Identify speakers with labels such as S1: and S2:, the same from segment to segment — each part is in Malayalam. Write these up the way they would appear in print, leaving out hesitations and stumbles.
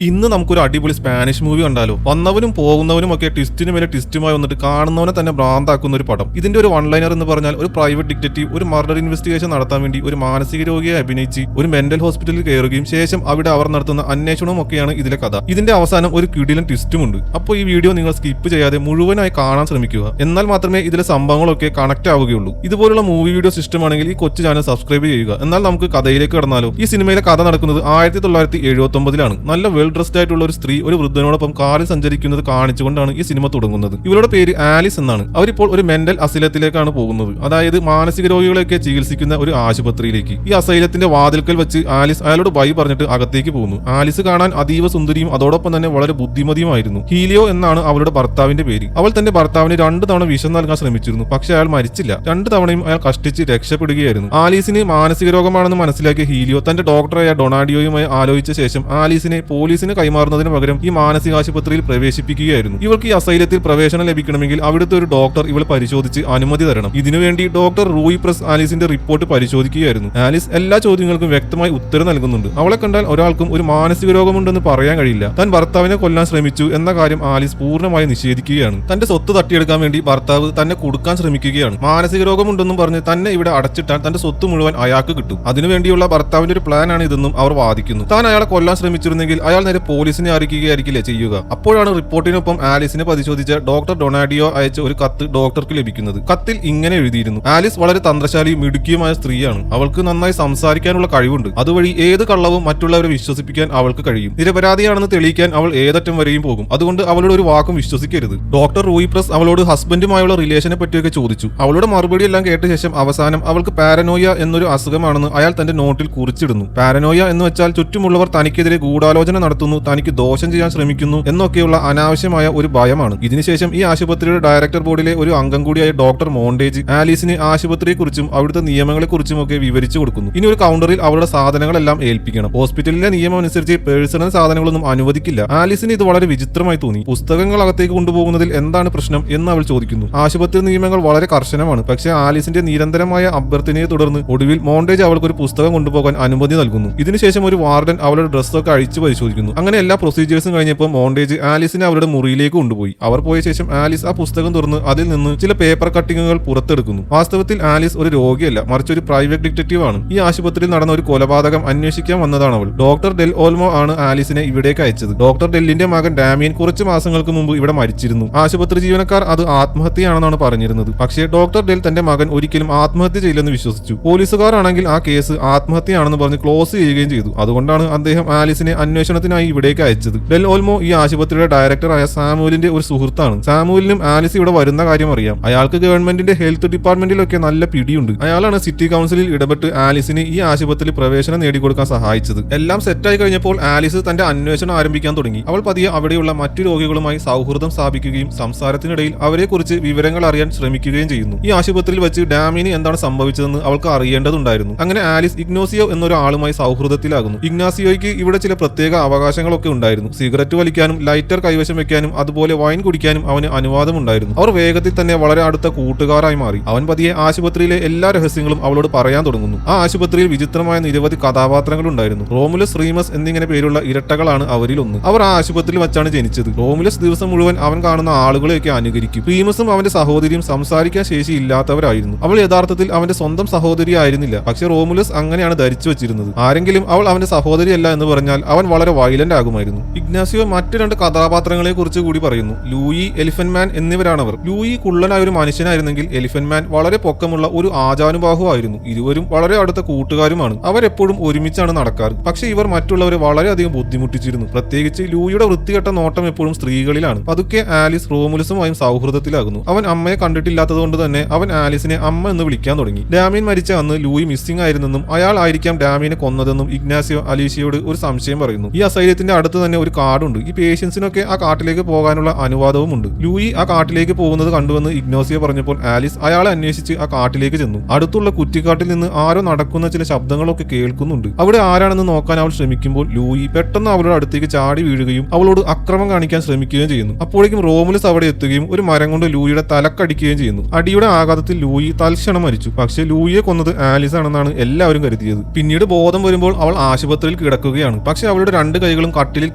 S1: ഇന്ന് നമുക്കൊരു അടിപൊളി സ്പാനിഷ് മൂവി കണ്ടാലോ. വന്നവനും പോകുന്നവനും ഒക്കെ ട്വിസ്റ്റിന് മേലെ ട്വിസ്റ്റുമായി വന്നിട്ട് കാണുന്നവനെ തന്നെ ഭ്രാന്താക്കുന്ന ഒരു പടം. ഇതിന്റെ ഒരു വൺലൈനർ എന്ന് പറഞ്ഞാൽ ഒരു പ്രൈവറ്റ് ഡിറ്റക്റ്റീവ് ഒരു മർഡർ ഇൻവെസ്റ്റിഗേഷൻ നടത്താൻ വേണ്ടി ഒരു മാനസിക രോഗിയെ അഭിനയിച്ച് ഒരു മെന്റൽ ഹോസ്പിറ്റലിൽ കയറുകയും ശേഷം അവിടെ അവർ നടത്തുന്ന അന്വേഷണവും ഒക്കെയാണ് ഇതിലെ കഥ. ഇതിന്റെ അവസാനം ഒരു കിടിലൻ ട്വിസ്റ്റും ഉണ്ട്. അപ്പോൾ ഈ വീഡിയോ നിങ്ങൾ സ്കിപ്പ് ചെയ്യാതെ മുഴുവനായി കാണാൻ ശ്രമിക്കുക. എന്നാൽ മാത്രമേ ഇതിലെ സംഭവങ്ങളൊക്കെ കണക്ട് ആവുകയുള്ളൂ. ഇതുപോലുള്ള മൂവി വീഡിയോസ് ഇഷ്ടമാണെങ്കിൽ ഈ കൊച്ചു ചാനൽ സബ്സ്ക്രൈബ് ചെയ്യുക. എന്നാൽ നമുക്ക് കഥയിലേക്ക് കടന്നാലോ. ഈ സിനിമയിലെ കഥ നടക്കുന്നത് 1979-ലാണ്. നല്ല ഡ്രസ്ഡ് ആയിട്ടുള്ള ഒരു സ്ത്രീ ഒരു വൃദ്ധനോടൊപ്പം കാറിൽ സഞ്ചരിക്കുന്നത് കാണിച്ചുകൊണ്ടാണ് ഈ സിനിമ തുടങ്ങുന്നത്. ഇവരുടെ പേര് ആലിസ് എന്നാണ്. അവരിപ്പോൾ ഒരു മെന്റൽ അസൈലത്തിലേക്കാണ് പോകുന്നത്. അതായത് മാനസിക രോഗികളെയൊക്കെ ചികിത്സിക്കുന്ന ഒരു ആശുപത്രിയിലേക്ക്. ഈ അസൈലത്തിന്റെ വാതിൽക്കൽ വെച്ച് ആലിസ് അയാളോട് ബൈ പറഞ്ഞിട്ട് അകത്തേക്ക് പോകുന്നു. ആലിസ് കാണാൻ അതീവ സുന്ദരിയും അതോടൊപ്പം തന്നെ വളരെ ബുദ്ധിമതിയുമായിരുന്നു. ഹീലിയോ എന്നാണ് അവളുടെ ഭർത്താവിന്റെ പേര്. അവൾ തന്റെ ഭർത്താവിന് 2 തവണ വിഷം നൽകാൻ ശ്രമിച്ചിരുന്നു. പക്ഷെ അയാൾ മരിച്ചില്ല. 2 തവണയും അയാൾ കഷ്ടിച്ച് രക്ഷപ്പെടുകയായിരുന്നു. ആലീസിന് മാനസിക രോഗമാണെന്ന് മനസ്സിലാക്കിയ ഹീലിയോ തന്റെ ഡോക്ടറായ ഡൊണാഡിയോയുമായി ആലോചിച്ച ശേഷം ആലീസിനെ പോലീസിന് കൈമാറുന്നതിന് പകരം ഈ മാനസിക ആശുപത്രിയിൽ പ്രവേശിപ്പിക്കുകയായിരുന്നു. ഇവൾക്ക് ഈ അസൈലത്തിൽ പ്രവേശനം ലഭിക്കണമെങ്കിൽ അവിടുത്തെ ഒരു ഡോക്ടർ ഇവൾ പരിശോധിച്ച് അനുമതി തരണം. ഇതിനുവേണ്ടി ഡോക്ടർ റൂയി പ്രസ് ആലീസിന്റെ റിപ്പോർട്ട് പരിശോധിക്കുകയായിരുന്നു. ആലീസ് എല്ലാ ചോദ്യങ്ങൾക്കും വ്യക്തമായി ഉത്തരം നൽകുന്നുണ്ട്. അവളെ കണ്ടാൽ ഒരാൾക്കും ഒരു മാനസിക രോഗമുണ്ടെന്ന് പറയാൻ കഴിയില്ല. താൻ ഭർത്താവിനെ കൊല്ലാൻ ശ്രമിച്ചു എന്ന കാര്യം ആലീസ് പൂർണ്ണമായി നിഷേധിക്കുകയാണ്. തന്റെ സ്വത്ത് തട്ടിയെടുക്കാൻ വേണ്ടി ഭർത്താവ് തന്നെ കൊടുക്കാൻ ശ്രമിക്കുകയാണ്. മാനസിക രോഗമുണ്ടെന്നും പറഞ്ഞ് തന്നെ ഇവിടെ അടച്ചിട്ടാൽ തന്റെ സ്വത്ത് മുഴുവൻ അയാൾക്ക് കിട്ടും. അതിനുവേണ്ടിയുള്ള ഭർത്താവിന്റെ ഒരു പ്ലാൻ ആണ് ഇതെന്നും അവർ വാദിക്കുന്നു. താൻ അയാളെ കൊല്ലാൻ ശ്രമിച്ചിരുന്നെങ്കിൽ അയാൾ നേരെ പോലീസിനെ അറിയിക്കുകയായിരിക്കില്ലേ ചെയ്യുക. അപ്പോഴാണ് റിപ്പോർട്ടിനൊപ്പം ആലിസിനെ പരിശോധിച്ച ഡോക്ടർ ഡൊണാഡിയോ അയച്ച ഒരു കത്ത് ഡോക്ടർക്ക് ലഭിക്കുന്നത്. കത്തിൽ ഇങ്ങനെ എഴുതിയിരുന്നു: ആലിസ് വളരെ തന്ത്രശാലിയും മിടുക്കിയുമായ സ്ത്രീയാണ്. അവൾക്ക് നന്നായി സംസാരിക്കാനുള്ള കഴിവുണ്ട്. അതുവഴി ഏത് കള്ളവും മറ്റുള്ളവരെ വിശ്വസിപ്പിക്കാൻ അവൾക്ക് കഴിയും. നിരപരാധിയാണെന്ന് തെളിയിക്കാൻ അവൾ ഏതറ്റം വരെയും പോകും. അതുകൊണ്ട് അവളുടെ ഒരു വാക്കും വിശ്വസിക്കരുത്. ഡോക്ടർ റൂയി പ്രസ് അവളോട് ഹസ്ബൻഡുമായുള്ള റിലേഷനെ പറ്റിയൊക്കെ ചോദിച്ചു. അവളുടെ മറുപടി എല്ലാം കേട്ട ശേഷം അവസാനം അവൾക്ക് പാരനോയ എന്നൊരു അസുഖമാണെന്ന് അയാൾ തന്റെ നോട്ടിൽ കുറിച്ചിടുന്നു. പാരനോയ എന്ന് വെച്ചാൽ ചുറ്റുമുള്ളവർ തനിക്കെതിരെ ഗൂഢാലോചന നടത്തുന്നു, തനിക്ക് ദോഷം ചെയ്യാൻ ശ്രമിക്കുന്നു എന്നൊക്കെയുള്ള അനാവശ്യമായ ഒരു ഭയമാണ്. ഇതിനുശേഷം ഈ ആശുപത്രിയുടെ ഡയറക്ടർ ബോർഡിലെ ഒരു അംഗം കൂടിയായ ഡോക്ടർ മോണ്ടേജ് ആലീസിന് ആശുപത്രിയെക്കുറിച്ചും അവിടുത്തെ നിയമങ്ങളെക്കുറിച്ചും ഒക്കെ വിവരിച്ചു കൊടുക്കുന്നു. ഇനി ഒരു കൗണ്ടറിൽ അവരുടെ സാധനങ്ങളെല്ലാം ഏൽപ്പിക്കണം. ഹോസ്പിറ്റലിലെ നിയമം അനുസരിച്ച് പേഴ്സണൽ സാധനങ്ങളൊന്നും അനുവദിക്കില്ല. ആലീസിന് ഇത് വളരെ വിചിത്രമായി തോന്നി. പുസ്തകങ്ങൾ അകത്തേക്ക് കൊണ്ടുപോകുന്നതിൽ എന്താണ് പ്രശ്നം എന്ന് അവൾ ചോദിക്കുന്നു. ആശുപത്രി നിയമങ്ങൾ വളരെ കർശനമാണ്. പക്ഷേ ആലീസിന്റെ നിരന്തരമായ അഭ്യർത്ഥനയെ തുടർന്ന് ഒടുവിൽ മോണ്ടേജ് അവൾക്ക് ഒരു പുസ്തകം കൊണ്ടുപോകാൻ അനുമതി നൽകുന്നു. ഇതിനുശേഷം ഒരു വാർഡൻ അവളുടെ ഡ്രസ്സൊക്കെ അഴിച്ചു പരിശോധിക്കുന്നു. അങ്ങനെ എല്ലാ പ്രൊസീജിയേഴ്സും കഴിഞ്ഞപ്പോൾ മോണ്ടേജ് ആലിസിനെ അവരുടെ മുറിയിലേക്ക് കൊണ്ടുപോയി. അവർ പോയ ശേഷം ആലിസ് ആ പുസ്തകം തുറന്ന് അതിൽ നിന്ന് ചില പേപ്പർ കട്ടിങ്ങുകൾ പുറത്തെടുക്കുന്നു. വാസ്തവത്തിൽ ആലിസ് ഒരു രോഗിയല്ല, മറിച്ച് ഒരു പ്രൈവറ്റ് ഡിറ്റക്റ്റീവ് ആണ്. ഈ ആശുപത്രിയിൽ നടന്ന ഒരു കൊലപാതകം അന്വേഷിക്കാൻ വന്നതാണ് അവൾ. ഡോക്ടർ ഡെൽ ഓൾമോ ആണ് ആലിസിനെ ഇവിടേക്ക് അയച്ചത്. ഡോക്ടർ ഡെല്ലിന്റെ മകൻ ഡാമിയൻ കുറച്ച് മാസങ്ങൾക്ക് മുമ്പ് ഇവിടെ മരിച്ചിരുന്നു. ആശുപത്രി ജീവനക്കാർ അത് ആത്മഹത്യയാണെന്നാണ് പറഞ്ഞിരുന്നത്. പക്ഷേ ഡോക്ടർ ഡെൽ തന്റെ മകൻ ഒരിക്കലും ആത്മഹത്യ ചെയ്യില്ലെന്ന് വിശ്വസിച്ചു. പോലീസുകാരാണെങ്കിൽ ആ കേസ് ആത്മഹത്യയാണെന്ന് പറഞ്ഞ് ക്ലോസ് ചെയ്യുകയും ചെയ്തു. അതുകൊണ്ടാണ് അദ്ദേഹം ആലിസിനെ അന്വേഷണത്തിനായി ഇവിടേക്ക് അയച്ചത്. ഡെൽ ഓൾമോ ഈ ആശുപത്രിയുടെ ഡയറക്ടറായ സാമുവലിന്റെ ഒരു സുഹൃത്താണ്. സാമുവലിനും ആലിസ് ഇവിടെ വരുന്ന കാര്യം അറിയാം. അയാൾക്ക് ഗവൺമെന്റിന്റെ ഹെൽത്ത് ഡിപ്പാർട്ട്മെന്റിലൊക്കെ നല്ല പിടിയുണ്ട്. അയാളാണ് സിറ്റി കൗൺസിലിൽ ഇടപെട്ട് ആലിസിന് ഈ ആശുപത്രിയിൽ പ്രവേശനം നേടിക്കൊടുക്കാൻ സഹായിച്ചത്. എല്ലാം സെറ്റായി കഴിഞ്ഞപ്പോൾ ആലിസ് തന്റെ അന്വേഷണം ആരംഭിക്കാൻ തുടങ്ങി. അവൾ പതിയെ അവിടെയുള്ള മറ്റു രോഗികളുമായി സൗഹൃദം സ്ഥാപിക്കുകയും സംസാരത്തിനിടയിൽ അവരെക്കുറിച്ച് വിവരങ്ങൾ അറിയാൻ ശ്രമിക്കുകയും ചെയ്യുന്നു. ഈ ആശുപത്രിയിൽ വെച്ച് ഡാമിന് എന്താണ് സംഭവിച്ചതെന്ന് അവൾക്ക് അറിയേണ്ടതുണ്ടായിരുന്നു. അങ്ങനെ ആലിസ് ഇഗ്നോസിയോ എന്നൊരു ആളുമായി സൗഹൃദത്തിലാകുന്നു. ഇഗ്നാസിയോയ്ക്ക് ഇവിടെ ചില പ്രത്യേക അവകാശങ്ങളൊക്കെ ഉണ്ടായിരുന്നു. സിഗരറ്റ് വലിക്കാനും ലൈറ്റർ കൈവശം വെക്കാനും അതുപോലെ വൈൻ കുടിക്കാനും അവന് അനുവാദമുണ്ടായിരുന്നു. അവർ വേഗത്തിൽ തന്നെ വളരെ അടുത്ത കൂട്ടുകാരായി മാറി. അവൻ പതിയെ ആശുപത്രിയിലെ എല്ലാ രഹസ്യങ്ങളും അവളോട് പറയാൻ തുടങ്ങുന്നു. ആ ആശുപത്രിയിൽ വിചിത്രമായ നിരവധി കഥാപാത്രങ്ങൾ ഉണ്ടായിരുന്നു. റോമുലസ് റീമസ് എന്നിങ്ങനെ പേരുള്ള ഇരട്ടകളാണ് അവരിൽ ഒന്ന്. അവർ ആ ആശുപത്രിയിൽ വെച്ചാണ് ജനിച്ചത്. റോമുലസ് ദിവസം മുഴുവൻ അവൻ കാണുന്ന ആളുകളെയൊക്കെ അനുകരിക്കും. റീമസും അവന്റെ സഹോദരിയും സംസാരിക്കാൻ ശേഷി ഇല്ലാത്തവരായിരുന്നു. അവൾ യഥാർത്ഥത്തിൽ അവന്റെ സ്വന്തം സഹോദരി ആയിരുന്നില്ല. പക്ഷെ റോമുലസ് അങ്ങനെയാണ് ധരിച്ചു വെച്ചിരുന്നത്. ആരെങ്കിലും അവൾ അവന്റെ സഹോദരിയല്ല എന്ന് പറഞ്ഞാൽ അവൻ വളരെ വയലന്റ് ആകുമായിരുന്നു. ഇഗ്നാസിയോ മറ്റു 2 കഥാപാത്രങ്ങളെ കുറിച്ച് കൂടി പറയുന്നു. ലൂയി, എലിഫന്റ് മാൻ എന്നിവരാണവർ. ലൂയി കുള്ളനായ ഒരു മനുഷ്യനായിരുന്നെങ്കിൽ എലിഫന്റ് മാൻ വളരെ പൊക്കമുള്ള ഒരു ആജാനുബാഹുവായിരുന്നു. ഇരുവരും വളരെ അടുത്ത കൂട്ടുകാരുമാണ്. അവരെപ്പോഴും ഒരുമിച്ചാണ് നടക്കാറ്. പക്ഷെ ഇവർ മറ്റുള്ളവരെ വളരെയധികം ബുദ്ധിമുട്ടിച്ചിരുന്നു. പ്രത്യേകിച്ച് ലൂയിയുടെ വൃത്തികെട്ട നോട്ടം എപ്പോഴും സ്ത്രീകളിലാണ്. പതുക്കെ ആലിസ് റോമുലസുമായും സൗഹൃദത്തിലാകുന്നു. അവൻ അമ്മയെ കണ്ടിട്ടില്ലാത്തത് കൊണ്ട് തന്നെ അവൻ ആലിസിനെ അമ്മ എന്ന് വിളിക്കാൻ തുടങ്ങി. ഡാമിയൻ മരിച്ച അന്ന് ലൂയി മിസ്സിംഗ് ആയിരുന്നെന്നും അയാൾ ആയിരിക്കാം ഡാമിയനെ കൊന്നതെന്നും ഇഗ്നാസിയോ അലീഷിയോട് ഒരു സംശയം പറയുന്നു. ഈ അസൈലത്തിന്റെ അടുത്ത് തന്നെ ഒരു കാടുണ്ട്. ഈ പേഷ്യൻസിനൊക്കെ ആ കാട്ടിലേക്ക് പോകാനുള്ള അനുവാദവുമുണ്ട്. ലൂയി ആ കാട്ടിലേക്ക് പോകുന്നത് കണ്ടുവന്ന് ഇഗ്നോസിയോ പറഞ്ഞപ്പോൾ ആലിസ് അയാളെ അന്വേഷിച്ച് ആ കാട്ടിലേക്ക് ചെന്നു. അടുത്തുള്ള കുറ്റിക്കാട്ടിൽ നിന്ന് ആരോ നടക്കുന്ന ചില ശബ്ദങ്ങളൊക്കെ കേൾക്കുന്നുണ്ട്. അവിടെ ആരാണെന്ന് നോക്കാൻ അവൾ ശ്രമിക്കുമ്പോൾ ലൂയി പെട്ടെന്ന് അവളുടെ അടുത്തേക്ക് ചാടി വീഴുകയും അവളോട് അക്രമം കാണിക്കാൻ ശ്രമിക്കുകയും ചെയ്യുന്നു. അപ്പോഴേക്കും റോമുലസ് അവിടെ എത്തുകയും ഒരു മരം കൊണ്ട് ലൂയിയുടെ തലക്കടിക്കുകയും ചെയ്യുന്നു. അടിയുടെ ആഘാതത്തിൽ ലൂയി തൽക്ഷണം മരിച്ചു. പക്ഷേ ലൂയിയെ കൊന്നത് ആലിസ് ആണെന്നാണ് എല്ലാവരും കരുതിയത്. പിന്നീട് ബോധം വരുമ്പോൾ അവൾ ആശുപത്രിയിൽ കിടക്കുകയാണ്. പക്ഷെ അവളുടെ 2 കൈകളും കട്ടിലിൽ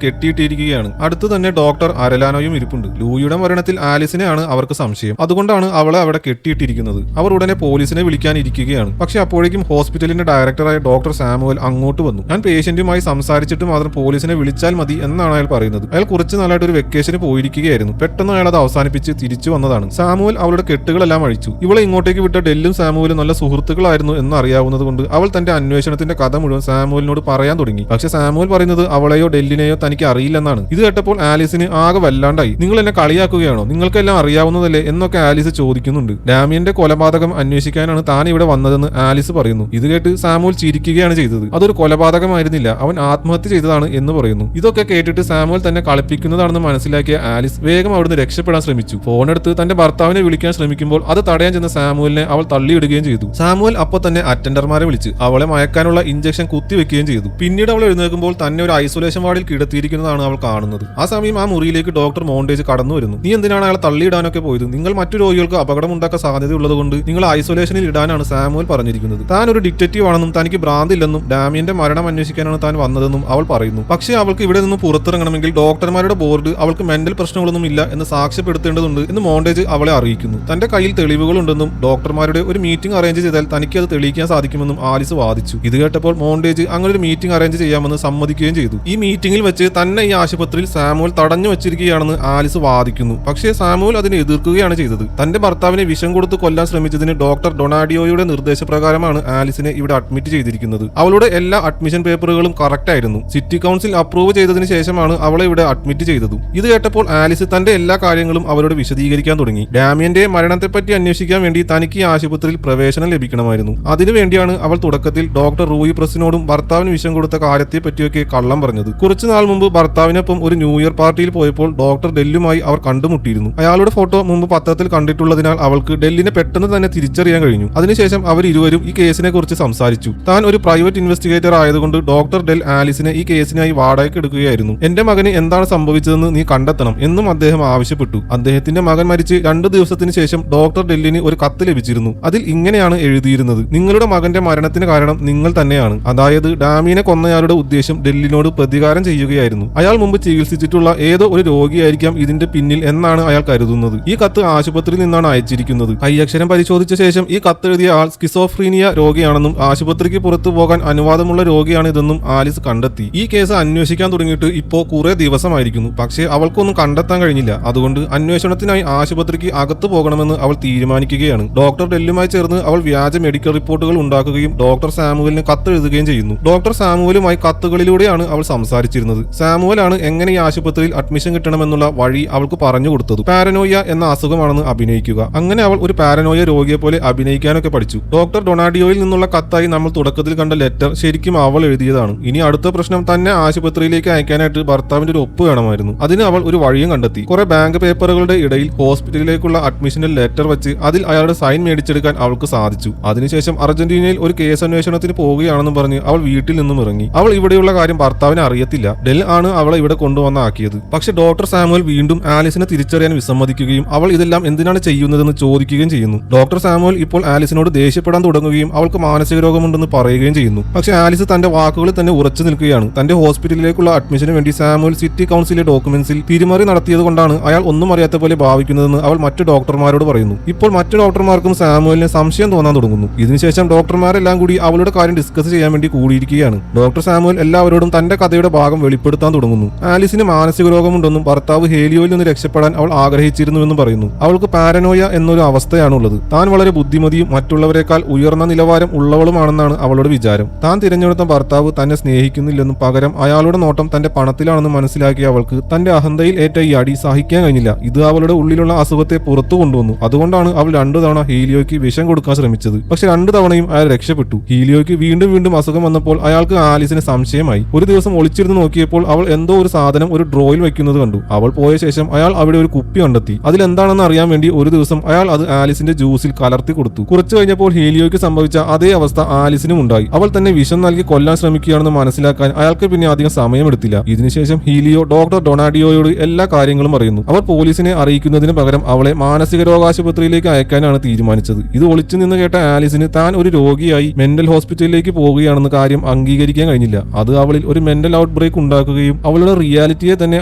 S1: കെട്ടിയിട്ടിരിക്കുകയാണ്. അടുത്തു തന്നെ ഡോക്ടർ അരലാനോയും ഇരിപ്പുണ്ട്. ലൂയിയുടെ മരണത്തിൽ ആലിസിനെയാണ് അവർക്ക് സംശയം. അതുകൊണ്ടാണ് അവളെ അവിടെ കെട്ടിയിട്ടിരിക്കുന്നത്. അവർ ഉടനെ പോലീസിനെ വിളിക്കാനിരിക്കുകയാണ്. പക്ഷെ അപ്പോഴേക്കും ഹോസ്പിറ്റലിന്റെ ഡയറക്ടറായ ഡോക്ടർ സാമുവൽ അങ്ങോട്ട് വന്നു. ഞാൻ പേഷ്യന്റുമായി സംസാരിച്ചിട്ട് മാത്രം പോലീസിനെ വിളിച്ചാൽ മതി എന്നാണ് അയാൾ പറയുന്നത്. അയാൾ കുറച്ച് നാളായിട്ട് ഒരു വെക്കേഷന് പോയിരിക്കുകയായിരുന്നു. പെട്ടെന്ന് അയാൾ അത് അവസാനിപ്പിച്ച് തിരിച്ചു വന്നതാണ്. സാമുവൽ അവളുടെ കെട്ടുകളെല്ലാം അഴിച്ചു. ഇവളെ ഇങ്ങോട്ടേക്ക് വിട്ട ഡെല്ലും സാമുവലും നല്ല സുഹൃത്തുക്കളായിരുന്നു എന്ന് അറിയാവുന്നത് കൊണ്ട് അവൾ തന്റെ അന്വേഷണത്തിന്റെ കഥ മുഴുവൻ സാമുവലിനോട് പറയാൻ തുടങ്ങി. പക്ഷെ സാമുവൽ പറയുന്നത് അവളെയോ ഡെല്ലിനെയോ തനിക്ക് അറിയില്ലെന്നാണ്. ഇത് കേട്ടപ്പോൾ ആലിസിന് ആകെ വല്ലാണ്ടായി. നിങ്ങൾ എന്നെ കളിയാക്കുകയാണോ? നിങ്ങൾക്കെല്ലാം അറിയാവുന്നതല്ലേ എന്നൊക്കെ ആലിസ് ചോദിക്കുന്നുണ്ട്. ഡാമിയന്റെ കൊലപാതകം അന്വേഷിക്കാനാണ് താൻ ഇവിടെ വന്നതെന്ന് ആലിസ് പറയുന്നു. ഇത് കേട്ട് സാമുവൽ ചിരിക്കുകയാണ് ചെയ്തത്. അതൊരു കൊലപാതകമായിരുന്നില്ല, അവൻ ആത്മഹത്യ ചെയ്തതാണ് എന്ന് പറയുന്നു. ഇതൊക്കെ കേട്ടിട്ട് സാമുവൽ തന്നെ കളിപ്പിക്കുന്നതാണെന്ന് മനസ്സിലാക്കിയ ആലിസ് വേഗം അവിടുന്ന് രക്ഷപ്പെടാൻ ശ്രമിച്ചു. ഫോണെടുത്ത് തന്റെ ഭർത്താവിനെ വിളിക്കാൻ ശ്രമിക്കുമ്പോൾ അത് തടയാൻ ചെന്ന സാമുവലിനെ അവൾ തള്ളിയിടുകയും ചെയ്തു. സാമുവൽ അപ്പോൾ തന്നെ അറ്റൻഡർമാരെ വിളിച്ച് അവളെ മയക്കാനുള്ള ഇഞ്ചക്ഷൻ കുത്തിവെക്കുകയും ചെയ്തു. പിന്നീട് അവൾ എഴുന്നേൽക്കുമ്പോൾ തന്നെ ഒരു ഐസൊലേഷൻ വാർഡിൽ കിടത്തിയിരിക്കുന്നതാണ് അവൾ കാണുന്നത്. ആ സമയം ആ മുറിയിലേക്ക് ഡോക്ടർ മോണ്ടേജ് കടന്നു വരുന്നു. നീ എന്തിനാണ് അയാളെ തള്ളിയിടാനൊക്കെ പോയത്? നിങ്ങൾ മറ്റു രോഗികൾക്ക് അപകടമുണ്ടാക്കാൻ സാധ്യതയുള്ളതുകൊണ്ട് നിങ്ങൾ ഐസൊലേഷനിൽ ഇടാനാണ് സാമുവൽ പറഞ്ഞിരിക്കുന്നത്. താൻ ഒരു ഡിറ്റക്റ്റീവ് ആണെന്നും തനിക്ക് ഭ്രാന്തില്ലെന്നും ഡാമിയന്റെ മരണം അന്വേഷിക്കാനാണ് താൻ വന്നതെന്നും അവൾ പറയുന്നു. പക്ഷേ അവൾക്ക് ഇവിടെ നിന്ന് പുറത്തിറങ്ങണമെങ്കിൽ ഡോക്ടർമാരുടെ ബോർഡ് അവൾക്ക് മെന്റൽ പ്രശ്നങ്ങളൊന്നും ഇല്ല എന്ന് സാക്ഷ്യപ്പെടുത്തേണ്ടതുണ്ട് എന്ന് മോണ്ടേജ് അവളെ അറിയിക്കുന്നു. തന്റെ കയ്യിൽ തെളിവുകളുണ്ടെന്നും ഡോക്ടർമാരുടെ ഒരു മീറ്റിംഗ് അറേഞ്ച് ചെയ്താൽ തനിക്ക് അത് തെളിയിക്കാൻ സാധിക്കുമെന്നും ആലിസ് വാദിച്ചു. ഇത് കേട്ടപ്പോൾ മോണ്ടേജ് അങ്ങനെ ഒരു മീറ്റിംഗ് അറേഞ്ച് ചെയ്യാമെന്ന് സമ്മതിക്കുകയും ചെയ്തു. ഈ മീറ്റിംഗിൽ വെച്ച് തന്നെ ഈ ആശുപത്രിയിൽ സാമുവൽ തടഞ്ഞു വെച്ചിരിക്കുകയാണെന്ന് ആലിസ് വാദിക്കുന്നു. പക്ഷേ സാമുവൽ അതിനെ എതിർക്കുകയാണ് ചെയ്തത്. തന്റെ ഭർത്താവിനെ വിഷം കൊടുത്ത് കൊല്ലാൻ ശ്രമിച്ചതിന് ഡോക്ടർ ഡൊണാഡിയോയുടെ നിർദ്ദേശപ്രകാരമാണ് ആലിസിനെ ഇവിടെ അഡ്മിറ്റ് ചെയ്തിരിക്കുന്നത്. അവളുടെ എല്ലാ അഡ്മിഷൻ പേപ്പറുകളും കറക്റ്റ് ആയിരുന്നു. സിറ്റി കൗൺസിൽ അപ്രൂവ് ചെയ്തതിന് ശേഷമാണ് അവളെ ഇവിടെ അഡ്മിറ്റ് ചെയ്തത്. ഇത് കേട്ടപ്പോൾ ആലിസ് തന്റെ എല്ലാ കാര്യങ്ങളും അവരോട് വിശദീകരിക്കാൻ തുടങ്ങി. ഡാമിയന്റെ മരണത്തെപ്പറ്റി അന്വേഷിക്കാൻ വേണ്ടി തനിക്ക് ഈ ആശുപത്രിയിൽ പ്രവേശനം ലഭിക്കണമായിരുന്നു. അതിനുവേണ്ടിയാണ് അവൾ തുടക്കത്തിൽ ഡോക്ടർ റൂയി പ്രസിനോടും ഭർത്താവിന് വിഷം കൊടുത്ത കാര്യത്തെ പറ്റിയൊക്കെ കള്ളം പറഞ്ഞത്. കുറച്ചുനാൾ മുമ്പ് ഭർത്താവിനൊപ്പം ഒരു ന്യൂ ഇയർ പാർട്ടിയിൽ പോയപ്പോൾ ഡോക്ടർ ഡെല്ലുമായി അവർ കണ്ടുമുട്ടിയിരുന്നു. അയാളുടെ ഫോട്ടോ മുമ്പ് പത്രത്തിൽ കണ്ടിട്ടുള്ളതിനാൽ അവൾക്ക് ഡെല്ലിനെ പെട്ടെന്ന് തന്നെ തിരിച്ചറിയാൻ കഴിഞ്ഞു. അതിനുശേഷം അവർ ഇരുവരും ഈ കേസിനെ കുറിച്ച് സംസാരിച്ചു. താൻ ഒരു പ്രൈവറ്റ് ഇൻവെസ്റ്റിഗേറ്റർ ആയതുകൊണ്ട് ഡോക്ടർ ഡെൽ ആലിസിനെ ഈ കേസിനായി വാടകയ്ക്ക് എടുക്കുകയായിരുന്നു. എന്റെ മകന് എന്താണ് സംഭവിച്ചതെന്ന് നീ കണ്ടെത്തണം എന്നും അദ്ദേഹം ആവശ്യപ്പെട്ടു. അദ്ദേഹത്തിന്റെ മകൻ മരിച്ച് 2 ദിവസത്തിന് ശേഷം ഡോക്ടർ ഡെല്ലിന് ഒരു കത്ത് ലഭിച്ചിരുന്നു. അതിൽ ഇങ്ങനെയാണ് എഴുതിയിരുന്നത്: നിങ്ങളുടെ മകന്റെ മരണത്തിന് കാരണം നിങ്ങൾ തന്നെയാണ്. അതായത് ഡാമിയനെ കൊന്നയാളുടെ ഉദ്ദേശം ഡെല്ലിനോട് പ്രതികാരം ചെയ്യുകയായിരുന്നു. അയാൾ മുമ്പ് ചികിത്സിച്ചിട്ടുള്ള ഏതോ ഒരു രോഗിയായിരിക്കാം ഇതിന്റെ പിന്നിൽ എന്നാണ് അയാൾ കരുതുന്നത്. ഈ കത്ത് ആശുപത്രിയിൽ നിന്നാണ് അയച്ചിരിക്കുന്നത്. കൈയക്ഷരം പരിശോധിച്ച ശേഷം ഈ കത്ത് എഴുതിയ ആൾ സ്കിസോഫ്രീനിയ രോഗിയാണെന്നും ആശുപത്രിക്ക് പുറത്തു പോകാൻ അനുവാദമുള്ള രോഗിയാണ് ഇതെന്നും ആലിസ് കണ്ടെത്തി. ഈ കേസ് അന്വേഷിക്കാൻ തുടങ്ങിയിട്ട് ഇപ്പോ കുറെ ദിവസമായിരിക്കുന്നു. പക്ഷേ അവൾക്കൊന്നും കണ്ടെത്താൻ കഴിഞ്ഞില്ല. അതുകൊണ്ട് അന്വേഷണത്തിനായി ആശുപത്രിക്ക് അകത്തു പോകണമെന്ന് അവൾ തീരുമാനിക്കുകയാണ്. ഡോക്ടർ ഡെല്ലുമായി ചേർന്ന് അവൾ വ്യാജ മെഡിക്കൽ റിപ്പോർട്ടുകൾ ഉണ്ടാക്കുകയും ഡോക്ടർ സാമുവലിന് കത്ത് എഴുതുകയും ചെയ്യുന്നു. ഡോക്ടർ സാമുവലുമായി കത്തുകളിലൂടെയാണ് അവൾ സംസാരിച്ചിരുന്നത്. സാമുവലാണ് എങ്ങനെ ഈ ആശുപത്രിയിൽ അഡ്മിഷൻ കിട്ടണമെന്നുള്ള വഴി അവൾക്ക് പറഞ്ഞു കൊടുത്തത്. പാരനോയ എന്ന അസുഖമാണെന്ന് അഭിനയിക്കുക. അങ്ങനെ അവൾ ഒരു പാരനോയ രോഗിയെ പോലെ അഭിനയിക്കാനൊക്കെ പഠിച്ചു. ഡോക്ടർ ഡൊണാഡിയോയിൽ നിന്നുള്ള കത്തായി നമ്മൾ തുടക്കത്തിൽ കണ്ട ലെറ്റർ ശരിക്കും അവൾ എഴുതിയതാണ്. ഇനി അടുത്ത പ്രശ്നം തന്നെ ആശുപത്രിയിലേക്ക് അയക്കാനായിട്ട് ഭർത്താവിന്റെ ഒരു ഒപ്പ് വേണമായിരുന്നു. അതിന് അവൾ ഒരു വഴിയും കണ്ടെത്തി. കുറെ ബാങ്ക് പേപ്പറുകളുടെ ഇടയിൽ ഹോസ്പിറ്റലിലേക്കുള്ള അഡ്മിഷന്റെ ലെറ്റർ വെച്ച് അതിൽ അയാളുടെ സൈൻ മേടിച്ചെടുക്കാൻ അവൾക്ക് സാധിച്ചു. അതിനുശേഷം അർജന്റീനയിൽ ഒരു കേസ് അന്വേഷണത്തിന് പോവുകയാണെന്ന് പറഞ്ഞ് അവൾ വീട്ടിൽ നിന്നും ഇറങ്ങി. അവൾ ഇവിടെയുള്ള കാര്യം ഭർത്താവിനെ അറിയത്തില്ല. ഡെൽ ആണ് അവളെ ഇവിടെ കൊണ്ടുവന്നാക്കിയത്. പക്ഷെ ഡോക്ടർ സാമുവൽ വീണ്ടും ആലിസിനെ തിരിച്ചറിയാൻ വിസമ്മതിക്കുകയും അവൾ ഇതെല്ലാം എന്തിനാണ് ചെയ്യുന്നതെന്ന് ചോദിക്കുകയും ചെയ്യുന്നു. ഡോക്ടർ സാമുവൽ ഇപ്പോൾ ആലിസിനോട് ദേഷ്യപ്പെടാൻ തുടങ്ങുകയും അവൾക്ക് മാനസിക രോഗമുണ്ടെന്ന് പറയുകയും ചെയ്യുന്നു. പക്ഷെ ആലിസ് തന്റെ വാക്കുകളിൽ തന്നെ ഉറച്ചു നിൽക്കുകയാണ്. തന്റെ ഹോസ്പിറ്റലിലേക്കുള്ള അഡ്മിഷന് വേണ്ടി സാമുവൽ സിറ്റി കൗൺസിലെ ഡോക്യുമെന്റ്സിൽ തിരിമറി നടത്തിയത് കൊണ്ടാണ് അയാൾ ഒന്നും അറിയാത്ത പോലെ ഭാവിക്കുന്നതെന്ന് അവൾ മറ്റു ഡോക്ടർമാരോട് പറയുന്നു. ഇപ്പോൾ മറ്റു ഡോക്ടർമാർക്കും സാമുവലിന് സംശയം തോന്നാൻ തുടങ്ങുന്നു. ഇതിനുശേഷം ഡോക്ടർമാരെല്ലാം കൂടി അവളുടെ കാര്യം ഡിസ്കസ് ചെയ്യാൻ വേണ്ടി കൂടിയിരിക്കുകയാണ്. ഡോക്ടർ സാമുവൽ എല്ലാവരോടും തന്റെ കഥയുടെ ഭാഗം വെളിപ്പെടുത്താൻ തുടങ്ങുന്നു. ആലിസിന് മാനസിക രോഗമുണ്ടെന്നും ഭർത്താവ് ഹേലിയോയിൽ നിന്ന് രക്ഷപ്പെടാൻ അവൾ ആഗ്രഹിച്ചിരുന്നുവെന്നും പറയുന്നു. അവൾക്ക് പാരനോയ എന്നൊരു അവസ്ഥയാണുള്ളത്. താൻ വളരെ ബുദ്ധിമതിയും മറ്റുള്ളവരെക്കാൾ ഉയർന്ന നിലവാരം ഉള്ളവളുമാണെന്നാണ് അവളുടെ വിചാരം. താൻ തിരഞ്ഞെടുത്ത ഭർത്താവ് തന്നെ സ്നേഹിക്കുന്നില്ലെന്നും പകരം അയാളുടെ നോട്ടം തന്റെ പണത്തിലാണെന്ന് മനസ്സിലാക്കിയ അവൾക്ക് തന്റെ അഹന്തയിൽ ഏറ്റ ഈ അടി സഹിക്കാൻ കഴിഞ്ഞില്ല. ഇത് അവളുടെ ഉള്ളിലുള്ള അസുഖത്തെ പുറത്തു കൊണ്ടുവന്നു. അതുകൊണ്ടാണ് അവൾ 2 തവണ ഹീലിയോയ്ക്ക് വിഷം കൊടുക്കാൻ ശ്രമിച്ചത്. പക്ഷെ 2 തവണയും അയാൾ രക്ഷപ്പെട്ടു. ഹീലിയോയ്ക്ക് വീണ്ടും വീണ്ടും അസുഖം വന്നപ്പോൾ അയാൾക്ക് ആലിസിന് സംശയമായി. ഒരു ദിവസം ഒളിച്ചിരുന്ന് നോക്കിയപ്പോൾ അവൾ എന്തോ ഒരു സാധനം ഒരു ഡ്രോയിൽ വെക്കുന്നത് കണ്ടു. അവൾ പോയ ശേഷം അയാൾ അവിടെ ഒരു കുപ്പി കണ്ടെത്തി. അതിലെന്താണെന്ന് അറിയാൻ വേണ്ടി ഒരു ദിവസം അയാൾ അത് ആലിസിന്റെ ജ്യൂസിൽ കലർത്തി കൊടുത്തു. കുറച്ചു കഴിഞ്ഞപ്പോൾ ഹീലിയോയ്ക്ക് സംഭവിച്ച അതേ അവസ്ഥ ആലിസിനും ഉണ്ടായി. അവൾ തന്നെ വിഷം നൽകി കൊല്ലാൻ ശ്രമിക്കുകയാണെന്ന് മനസ്സിലാക്കാൻ അയാൾക്ക് പിന്നെ അധികം സമയമെടുത്തില്ല. ഇതിനുശേഷം ഹീലിയോ ഡോക്ടർ ഡൊണാഡിയോയോട് എല്ലാ കാര്യങ്ങളും അറിയുന്നു. അവർ പോലീസിനെ അറിയിക്കുന്നതിന് പകരം അവളെ മാനസിക രോഗാശുപത്രിയിലേക്ക് അയക്കാനാണ് തീരുമാനിച്ചത്. ഇത് ഒളിച്ചു നിന്ന് കേട്ട ആലിസിന് താൻ ഒരു രോഗിയായി മെന്റൽ ഹോസ്പിറ്റലിലേക്ക് പോവുകയാണെന്ന കാര്യം അംഗീകരിക്കാൻ കഴിഞ്ഞില്ല. അത് അവളിൽ ഒരു മെന്റൽ ഔട്ട് ബ്രേക്ക് ഉണ്ടാക്കുകയും അവളുടെ റിയാലിറ്റിയെ തന്നെ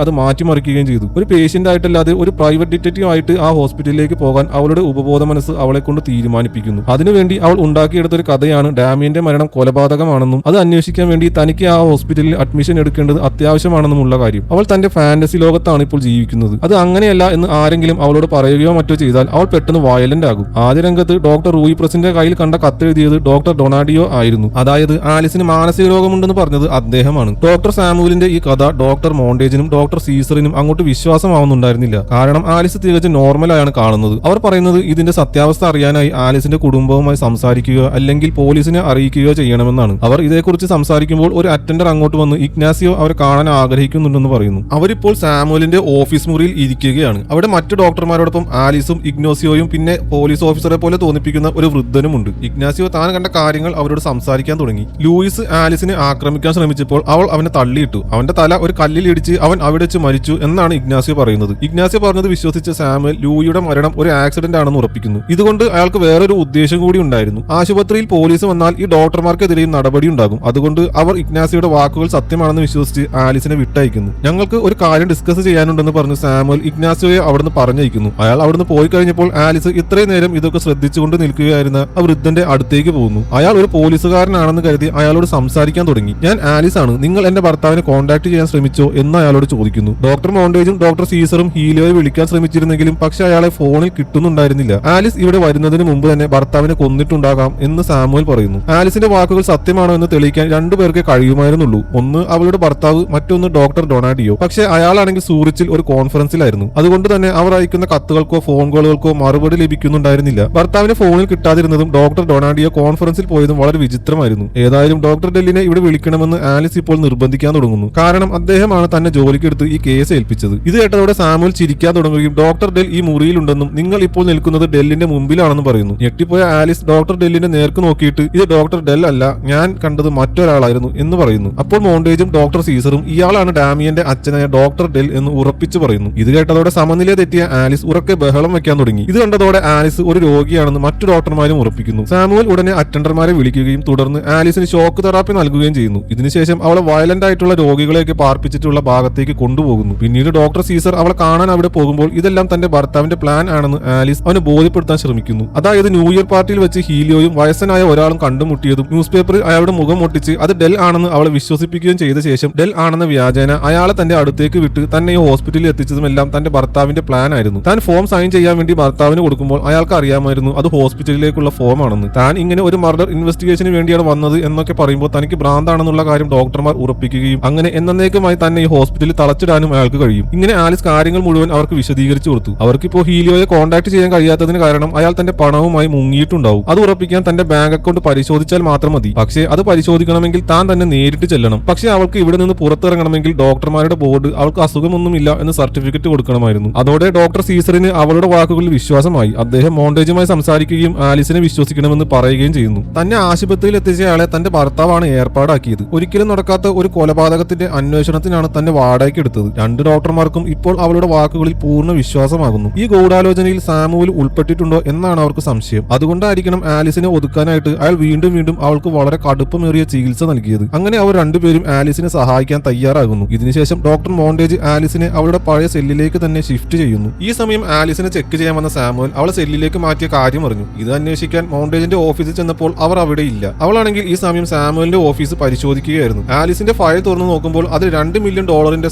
S1: അത് മാറ്റിമറിക്കുകയും ചെയ്തു. ഒരു പേഷ്യന്റ് ആയിട്ടല്ലാതെ ഒരു പ്രൈവറ്റ് ഡിറ്റക്റ്റീവ് ആയിട്ട് ആ ഹോസ്പിറ്റലിലേക്ക് പോകാൻ അവളുടെ ഉപബോധ മനസ്സ് അവളെ കൊണ്ട് തീരുമാനിപ്പിക്കുന്നു. അതിനുവേണ്ടി അവൾ ഉണ്ടാക്കിയെടുത്ത ഒരു കഥയാണ് ഡാമിയന്റെ മരണം കൊലപാതകമാണെന്നും അത് അന്വേഷിക്കാൻ വേണ്ടി തനിക്ക് ആ ഹോസ്പിറ്റലിൽ അഡ്മിഷൻ എടുക്കേണ്ടത് അത്യാവശ്യമാണെന്നുമുള്ള കാര്യം. അവൾ തന്റെ ഫാന്റസി ലോകത്താണ് ഇപ്പോൾ ജീവിക്കുന്നത്. അത് അങ്ങനെയല്ല എന്ന് ആരെങ്കിലും അവളോട് പറയുകയോ മറ്റോ ചെയ്താൽ അവൾ പെട്ടെന്ന് വയലന്റ് ആകും. ആദ്യ രംഗത്ത് ഡോക്ടർ റൂയി പ്രസിന്റെ കയ്യിൽ കണ്ട കത്തെഴുതിയത് ഡോക്ടർ ഡൊണാഡിയോ ആയിരുന്നു. അതായത് ആലിസിന് മാനസിക രോഗമുണ്ടെന്ന് പറഞ്ഞത് അദ്ദേഹമാണ്. ഡോക്ടർ സാമുവലിന്റെ ഈ കഥ ഡോക്ടർ മോണ്ടേജിനും ഡോക്ടർ സീസറിനും അങ്ങോട്ട് വിശ്വാസമാവുന്നുണ്ടായിരുന്നില്ല. കാരണം ആലിസ് തികച്ചും നോർമലായാണ് കാണുന്നത്. അവർ പറയുന്നത് ഇതിന്റെ സത്യാവസ്ഥ അറിയാനായി ആലിസിന്റെ കുടുംബവുമായി സംസാരിക്കുകയോ അല്ലെങ്കിൽ പോലീസിനെ അറിയിക്കുകയോ ചെയ്യണമെന്നാണ്. അവർ ഇതേക്കുറിച്ച് സംസാരിക്കുമ്പോൾ ഒരു അറ്റൻഡർ അങ്ങോട്ട് വന്ന് ഇഗ്നാസിയോ അവരെ കാണാൻ ആഗ്രഹിക്കുന്നുണ്ടെന്ന് പറയുന്നു. അവരിപ്പോൾ സാമുവലിന്റെ ഓഫീസ് മുറിയിൽ ഇരിക്കുകയാണ്. അവിടെ മറ്റു ഡോക്ടർമാരോടൊപ്പം ആലിസും ഇഗ്നോസിയോയും പിന്നെ പോലീസ് ഓഫീസറെ പോലെ തോന്നിപ്പിക്കുന്ന ഒരു വൃദ്ധനുമുണ്ട്. ഇഗ്നാസിയോ താൻ കണ്ട കാര്യങ്ങൾ അവരോട് സംസാരിക്കാൻ തുടങ്ങി. ലൂയിസ് ആലിസിനെ ആക്രമിക്കാൻ ശ്രമിച്ചപ്പോൾ അവൾ അവനെ തള്ളിയിട്ടു. അവന്റെ തല ഒരു കല്ലിൽ ഇടിച്ച് അവൻ അവിടെ വെച്ച് മരിച്ചു എന്നാണ് ഇഗ്നാസിയോ പറയുന്നത്. ഇഗ്നാസിയോ പറഞ്ഞത് വിശ്വസിച്ച സാമുവൽ ലൂയിയുടെ മരണം ഒരു ആക്സിഡന്റ് ആണെന്ന് ഉറപ്പിക്കുന്നു. ഇതുകൊണ്ട് അയാൾക്ക് വേറൊരു ഉദ്ദേശം കൂടി ഉണ്ടായിരുന്നു. ആശുപത്രിയിൽ പോലീസ് വന്നാൽ ഈ ഡോക്ടർമാർക്കെതിരെയും നടപടി ഉണ്ടാകും. അതുകൊണ്ട് അവർ ഇഗ്നാസിയോയുടെ വാക്കുകൾ സത്യമാണെന്ന് വിശ്വസിച്ച് ആലിസിനെ വിട്ടയക്കുന്നു. ഞങ്ങൾക്ക് ഒരു കാര്യം ഡിസ്കസ് ചെയ്യാനുണ്ടെന്ന് പറഞ്ഞ് സാമുവൽ ഇഗ്നാസിയോയെ അവിടുന്ന് പറഞ്ഞയക്കുന്നു. അയാൾ അവിടുന്ന് പോയി കഴിഞ്ഞപ്പോൾ ആലിസ് ഇത്രയും നേരം ഇതൊക്കെ ശ്രദ്ധിച്ചുകൊണ്ട് നിൽക്കുകയായിരുന്ന ആ വൃദ്ധന്റെ അടുത്തേക്ക് പോകുന്നു. അയാൾ ഒരു പോലീസുകാരനാണെന്ന് കരുതി അയാളോട് സംസാരിക്കാൻ തുടങ്ങി. ഞാൻ ആലിസ് ആണ്, നിങ്ങൾ എന്റെ ഭർത്താവിനെ കോൺടാക്ട് ചെയ്യാൻ ശ്രമിച്ചോ എന്ന് അയാളോട് ചോദിക്കുന്നു. ഡോക്ടർ മോണ്ടേജും ഡോക്ടർ സീസറും ഹീലിയോയെ വിളിക്കാൻ ശ്രമിച്ചിരുന്നെങ്കിലും പക്ഷെ അയാളെ ഫോണിൽ കിട്ടുന്നുണ്ടായിരുന്നില്ല. ആലിസ് ഇവിടെ വരുന്നതിന് മുമ്പ് തന്നെ ഭർത്താവിനെ കൊന്നിട്ടുണ്ടാകാം എന്ന് സാമുവൽ പറയുന്നു. ആലിസിന്റെ വാക്കുകൾ സത്യമാണോ എന്ന് തെളിയിക്കാൻ രണ്ടുപേർക്ക് കഴിയുമായിരുന്നുള്ളൂ. ഒന്ന് അവളുടെ ഭർത്താവ്, മറ്റൊന്ന് ഡോക്ടർ ഡൊണാഡിയോ. പക്ഷേ അയാളാണെങ്കിൽ സൂറിച്ചിൽ ഒരു കോൺഫറൻസിലായിരുന്നു. അതുകൊണ്ട് തന്നെ അവർ അയക്കുന്ന കത്തുകൾക്കോ ഫോൺ കോളുകൾക്കോ മറുപടി ലഭിക്കുന്നുണ്ടായിരുന്നില്ല. ഭർത്താവിനെ ഫോണിൽ കിട്ടാതിരുന്നതും ഡോക്ടർ ഡൊണാഡിയോ കോൺഫറൻസിൽ പോയതും വളരെ വിചിത്രമായിരുന്നു. ഏതായാലും ഡോക്ടർ ഡെല്ലിനെ ഇവിടെ വിളിക്കണമെന്ന് ആലിസ് ഇപ്പോൾ നിർബന്ധിക്കാൻ തുടങ്ങുന്നു. കാരണം അദ്ദേഹമാണ് തന്നെ ജോലിക്കെടുത്ത് ഈ കേസ് ഏൽപ്പിച്ചത്. ഇത് കേട്ടതോടെ സാമുവൽ ചിരിക്കാൻ തുടങ്ങുകയും ഡോക്ടർ ഡെൽ ഈ മുറിയിലുണ്ടെന്നും നിങ്ങൾ ഇപ്പോൾ നിൽക്കുന്നത് ഡെല്ലിന്റെ മുമ്പിലാണെന്ന് പറയുന്നു. ഞെട്ടിപ്പോയ ആലിസ് ഡോക്ടർ ഡെല്ലിന്റെ നേർക്ക് നോക്കിയിട്ട് ഇത് ഡോക്ടർ ഡെൽ അല്ല, ഞാൻ കണ്ടത് മറ്റൊരാളായിരുന്നു എന്ന് പറയുന്നു. അപ്പോൾ മോണ്ടേജും ഡോക്ടർ സീസറും ഇയാളാണ് ഡാമിയന്റെ അച്ഛനായ ഡോക്ടർ ഡെൽ എന്ന് ഉറപ്പിച്ചു പറയുന്നു. ഇത് കേട്ടതോടെ സമനില തെറ്റിയ ആലിസ് ഉറക്കെ ബഹളം വെക്കാൻ തുടങ്ങി. ഇത് കണ്ടതോടെ ആലിസ് ഒരു രോഗിയാണെന്ന് മറ്റു ഡോക്ടർമാരും ഉറപ്പിക്കുന്നു. സാമുവൽ ഉടനെ അറ്റൻഡർമാരെ വിളിക്കുകയും തുടർന്ന് ആലിസിന് ഷോക്ക് തെറാപ്പി നൽകുകയും ചെയ്യുന്നു. ഇതിനുശേഷം അവളെ വയലന്റ് ആയിട്ടുള്ള രോഗികളെയൊക്കെ പാർപ്പിച്ചിട്ടുള്ള ഭാഗത്തേക്ക് കൊണ്ടുപോകുന്നു. പിന്നീട് ഡോക്ടർ സീസർ അവളെ കാണാൻ അവിടെ പോകുമ്പോൾ ഇതെല്ലാം തന്റെ ഭർത്താവിന്റെ പ്ലാൻ ആണെന്ന് ആലിസ് അവനെ ബോധ്യപ്പെടുത്താൻ ശ്രമിക്കുന്നു. അതായത് ന്യൂ ഇയർ പാർട്ടിയിൽ വെച്ച് ഹീലിയോയും വയസ്സനായ ഒരാളും കണ്ടുമുട്ടിയതും ന്യൂസ് പേപ്പറിൽ അയാളുടെ മുഖം ഒട്ടിച്ച് അത് ഡെൽ ആണെന്ന് അവളെ വിശ്വസിപ്പിക്കുകയും ചെയ്ത ശേഷം ഡെൽ ആണെന്ന വ്യാജേന അയാളെ തന്റെ അടുത്തേക്ക് വിട്ട് തന്നെ ഈ ഹോസ്പിറ്റലിൽ എത്തിച്ചതുമെല്ലാം തന്റെ ഭർത്താവിന്റെ പ്ലാൻ ആയിരുന്നു. താൻ ഫോം സൈൻ ചെയ്യാൻ വേണ്ടി ഭർത്താവിന് കൊടുക്കുമ്പോൾ അയാൾക്ക് അറിയാമായിരുന്നു അത് ഹോസ്പിറ്റലിലേക്കുള്ള ഫോം ആണെന്ന്. താൻ ഇങ്ങനെ ഒരു മർഡർ ഇൻവെസ്റ്റിഗേഷന് വേണ്ടിയാണ് വന്നത് എന്നൊക്കെ പറയുമ്പോൾ തനിക്ക് ഭ്രാന്താണെന്നുള്ള കാര്യം ഡോക്ടർമാർ ഉറപ്പിക്കുകയും അങ്ങനെ എന്നേക്കുമായി തന്നെ ഈ ഹോസ്പിറ്റലിൽ തളച്ചിടാനും അയാൾക്ക് കഴിയും. ഇങ്ങനെ ആലിസ് കാര്യങ്ങൾ മുഴുവൻ അവർക്ക് വിശദീകരിച്ചു കൊടുത്തു. അവർക്കിപ്പോ ഹീലിയോയെ കോൺടാക്ട് ചെയ്യാൻ കഴിയാത്തതിന് കാരണം അയാൾ തന്റെ പണവുമായി മുങ്ങിയിട്ടുണ്ടാവും. അത് ഉറപ്പിക്കാൻ തന്റെ ബാങ്ക് അക്കൗണ്ട് പരിശോധിച്ചാൽ മാത്രം മതി. പക്ഷേ അത് പരിശോധിക്കണമെങ്കിൽ താൻ തന്നെ നേരിട്ട് ചെല്ലണം. പക്ഷേ അവൾക്ക് ഇവിടെ നിന്ന് പുറത്തിറങ്ങണമെങ്കിൽ ഡോക്ടർമാരുടെ ബോർഡ് അവൾക്ക് അസുഖമൊന്നുമില്ല എന്ന് സർട്ടിഫിക്കറ്റ് കൊടുക്കണമായിരുന്നു. അതോടെ ഡോക്ടർ സീസറിന് അവളുടെ വാക്കുകളിൽ വിശ്വാസമായി. അദ്ദേഹം മോണ്ടേജുമായി സംസാരിക്കുകയും ആലിസിനെ വിശ്വസിക്കണമെന്ന് പറയുകയും ചെയ്യുന്നു. തന്നെ ആശുപത്രിയിൽ എത്തിച്ചയാളെ തന്റെ ഭർത്താവാണ് ഏർപ്പാടാക്കിയത്. ഒരിക്കലും നടക്കാത്ത ഒരു കൊലപാതകത്തിന്റെ അന്വേഷണത്തിനാണ് തന്നെ വാടകയ്ക്ക് എടുത്തത്. രണ്ട് ഡോക്ടർമാർക്കും ഇപ്പോൾ അവളുടെ വാക്കുകളിൽ പൂർണ്ണ വിശ്വാസമാകുന്നു. ഈ ഗൂഢാലോചനയിൽ സാമുവൽ ഉൾപ്പെട്ടിട്ടുണ്ടോ എന്നാണ് അവർക്ക് സംശയം. അതുകൊണ്ടായിരിക്കണം ആലിസിനെ ഒതുക്കാനായിട്ട് അയാൾ വീണ്ടും വീണ്ടും അവൾക്ക് വളരെ കടുപ്പമേറിയ ചികിത്സ നൽകിയത്. അങ്ങനെ അവർ രണ്ടുപേരും ആലിസിനെ സഹായിക്കാൻ തയ്യാറാകുന്നു. ഇതിനുശേഷം ഡോക്ടർ മോണ്ടേജ് ആലിസിനെ അവളുടെ പഴയ സെല്ലിലേക്ക് തന്നെ ഷിഫ്റ്റ് ചെയ്യുന്നു. ഈ സമയം ആലിസിനെ ചെക്ക് ചെയ്യാൻ വന്ന സാമുവൽ അവളെ സെല്ലിലേക്ക് മാറ്റിയ കാര്യം അറിഞ്ഞു. ഇത് അന്വേഷിക്കാൻ മോണ്ടേജിന്റെ ഓഫീസിൽ ചെന്നപ്പോൾ അവർ അവിടെ ഇല്ല. അവളാണെങ്കിൽ ഈ സമയം സാമുവലിന്റെ ഓഫീസ് പരിശോധിക്കുകയായിരുന്നു. ആലിസിന്റെ ഫയൽ തുറന്നു നോക്കുമ്പോൾ അതിൽ $2 മില്യൺ